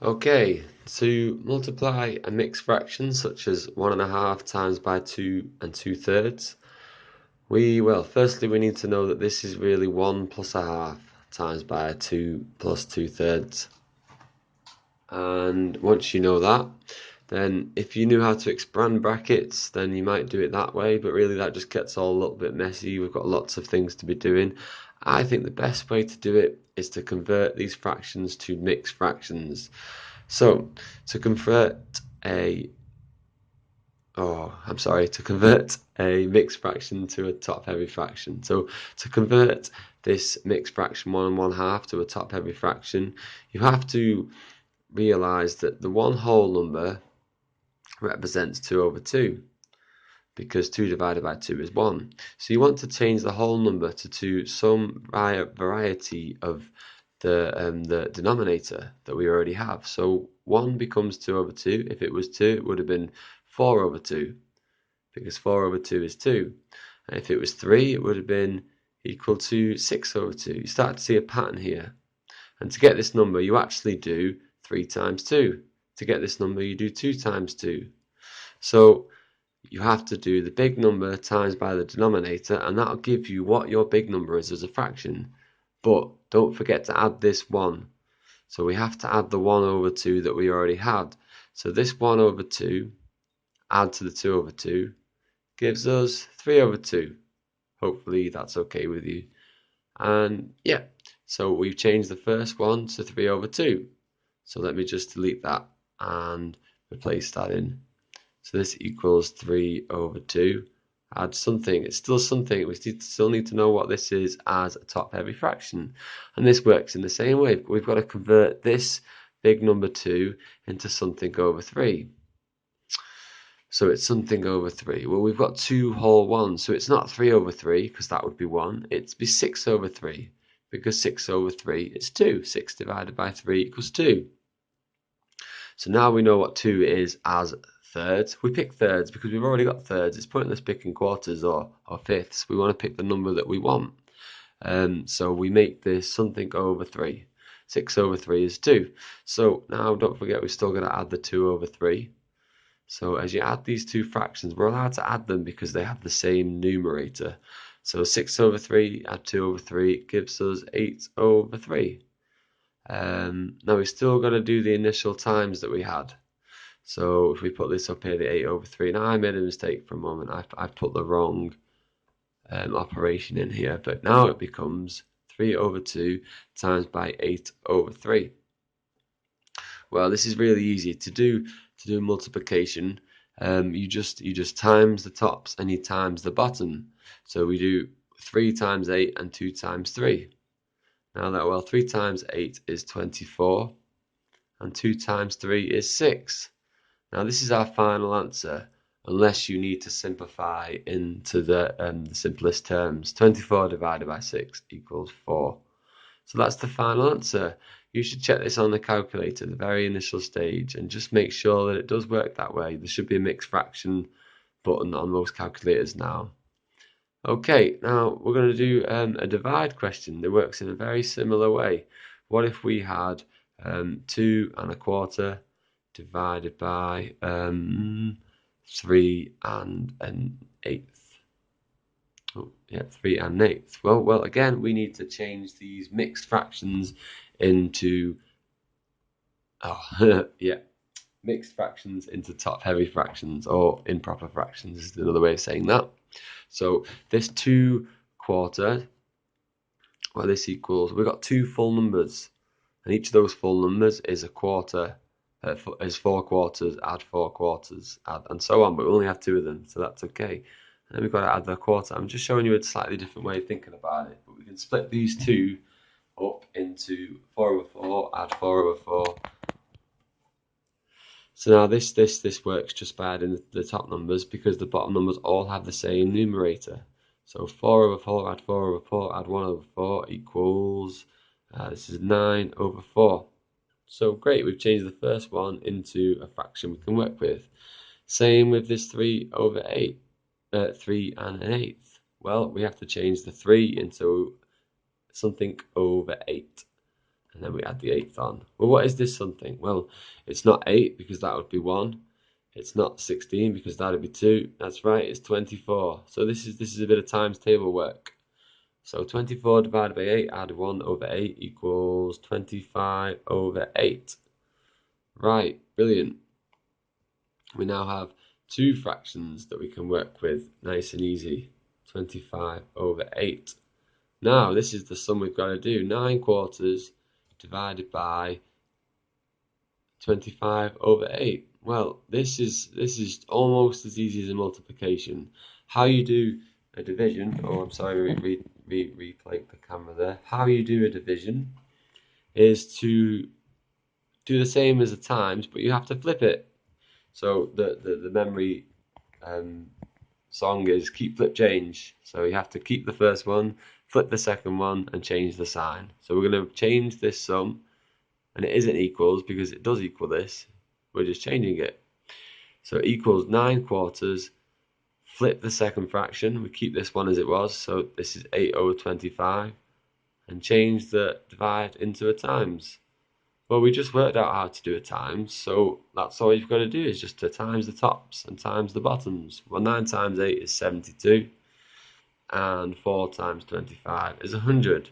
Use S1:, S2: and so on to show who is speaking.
S1: Okay, to multiply a mixed fraction such as 1.5 times by 2 and 2/3, firstly we need to know that this is really 1 plus a half times by 2 plus 2/3. And once you know that, then if you knew how to expand brackets, then you might do it that way, but really that just gets all a little bit messy. We've got lots of things to be doing. I think the best way to do it is to convert these fractions to mixed fractions. So, to convert a to convert a mixed fraction to a top-heavy fraction. So to convert this mixed fraction 1 1/2 to a top-heavy fraction, you have to realize that the one whole number represents 2/2 because 2 divided by 2 is 1. So you want to change the whole number to some variety of the denominator that we already have. So 1 becomes 2/2. If it was 2, it would have been 4/2 because 4/2 is 2. And if it was 3, it would have been equal to 6/2. You start to see a pattern here. And to get this number, you actually do 3 times 2. To get this number, you do 2 times 2. So you have to do the big number times by the denominator, and that'll give you what your big number is as a fraction. But don't forget to add this 1. So we have to add the 1/2 that we already had. So this 1/2 add to the 2/2 gives us 3/2. Hopefully that's okay with you. And yeah, so we've changed the first one to 3/2. So let me just delete that and replace that in. So this equals 3/2. Add something. It's still something. We still need to know what this is as a top-heavy fraction. And this works in the same way. We've got to convert this big number 2 into something over 3. So it's something over 3. Well, we've got 2 whole ones. So it's not 3/3 because that would be 1. It'd be 6/3 because 6/3 is 2. 6 divided by 3 equals 2. So now we know what 2 is as thirds. We pick thirds because we've already got thirds. It's pointless picking quarters or fifths. We want to pick the number that we want. So we make this something over 3. 6/3 is 2. So now don't forget we've still got to add the 2/3. So as you add these two fractions, we're allowed to add them because they have the same numerator. So 6/3 add 2/3 gives us 8/3. Now we've still got to do the initial times that we had. So if we put this up here, the 8/3. Now I made a mistake for a moment. I've put the wrong operation in here, but now it becomes 3/2 times by 8/3. Well, this is really easy to do. To do multiplication, you just times the tops and you times the bottom. So we do 3 times 8 and 2 times 3. Now that, well, 3 times 8 is 24 and 2 times 3 is 6. Now this is our final answer, unless you need to simplify into the simplest terms. 24 divided by 6 equals 4. So that's the final answer. You should check this on the calculator at the very initial stage and just make sure that it does work that way. There should be a mixed fraction button on most calculators now. Okay, now we're going to do a divide question that works in a very similar way. What if we had 2 1/4 divided by 3 and an eighth? Oh, yeah, 3 and an eighth. Well, again, we need to change these mixed fractions into yeah, mixed fractions into top-heavy fractions, or improper fractions is another way of saying that. So this 2/4, well, this equals, we've got 2 full numbers, and each of those full numbers is a quarter, is 4 quarters, add 4 quarters, add, and so on, but we only have 2 of them, so that's okay. And then we've got to add the quarter. I'm just showing you a slightly different way of thinking about it, but we can split these two up into 4/4, add 4/4. So now this works just by adding the top numbers because the bottom numbers all have the same numerator. So 4/4 add 4/4 add 1/4 equals, this is 9/4. So great, we've changed the first one into a fraction we can work with. Same with this 3/8, 3 and an eighth. Well, we have to change the 3 into something over 8. and then we add the 8th on. Well, what is this something? Well, it's not 8 because that would be 1. It's not 16 because that would be 2. That's right, it's 24. So this is a bit of times table work. So 24 divided by 8, add 1 over 8 equals 25 over 8. Right, brilliant. We now have two fractions that we can work with, nice and easy. 25 over 8. Now, this is the sum we've got to do. 9 quarters divided by 25 over 8. Well, this is almost as easy as a multiplication. How you do a division, oh, I'm sorry, replaying the camera there. How you do a division is to do the same as the times, but you have to flip it. So the memory song is keep, flip, change. So you have to keep the first one, flip the second one, and change the sign. So we're going to change this sum, and it isn't equals because it does equal this. We're just changing it. So it equals 9 quarters, flip the second fraction, we keep this one as it was, so this is 8 over 25, and change the divide into a times. Well, we just worked out how to do a times, so that's all you've got to do is just to times the tops and times the bottoms. Well, 9 times 8 is 72, and 4 times 25 is 100.